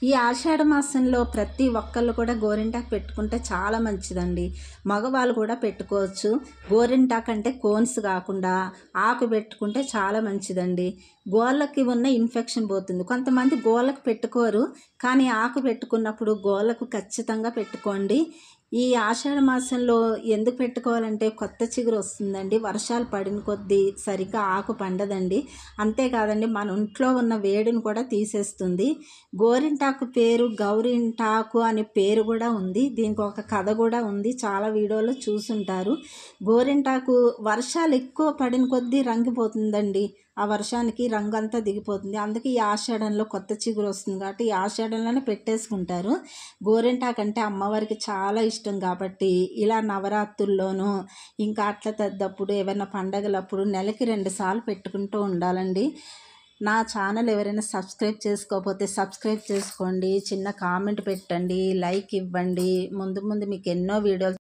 ఈ ఆషాఢ మాసంలో ప్రతి ఒక్కళ్ళు కూడా గోరింటాకు పెట్టుకుంటే చాలా మంచిదండి. మగవాళ్ళు కూడా పెట్టుకోవచ్చు. గోరింటాకు అంటే కోన్స్ కాకుండా ఆకు పెట్టుకుంటే చాలా మంచిదండి. గోళ్ళకి ఉన్న ఇన్ఫెక్షన్ పోతుంది. కొంతమంది గోళ్ళకు పెట్టుకోరు, కానీ ఆకు పెట్టుకున్నప్పుడు గోళ్ళకు ఖచ్చితంగా పెట్టుకోండి. ఈ ఆషాఢ మాసంలో ఎందుకు పెట్టుకోవాలంటే కొత్త చిగురు వస్తుందండి. వర్షాలు పడిన కొద్దీ సరిగ్గా ఆకు పండదండి. అంతేకాదండి, మన ఒంట్లో ఉన్న వేడిని కూడా తీసేస్తుంది. గోరింటాకు పేరు గౌరింటాకు అనే పేరు కూడా ఉంది. దీనికి ఒక కథ కూడా ఉంది, చాలా వీడియోలో చూసుంటారు. గోరింటాకు వర్షాలు ఎక్కువ పడిన కొద్దీ రంగిపోతుందండి. ఆ వర్షానికి రంగు అంతా దిగిపోతుంది. అందుకే ఈ ఆషాఢంలో కొత్త చిగురు వస్తుంది కాబట్టి ఈ ఆషాఢంలోనే పెట్టేసుకుంటారు. గోరింటాకు అంటే అమ్మవారికి చాలా ఇష్టం కాబట్టి ఇలా నవరాత్రుల్లోనూ ఇంకా అట్ల తద్దప్పుడు ఏమైనా పండగలప్పుడు నెలకి 2 సార్లు పెట్టుకుంటూ ఉండాలండి. నా ఛానల్ ఎవరైనా సబ్స్క్రైబ్ చేసుకోకపోతే సబ్స్క్రైబ్ చేసుకోండి, చిన్న కామెంట్ పెట్టండి, లైక్ ఇవ్వండి. ముందు ముందు మీకు ఎన్నో వీడియోలు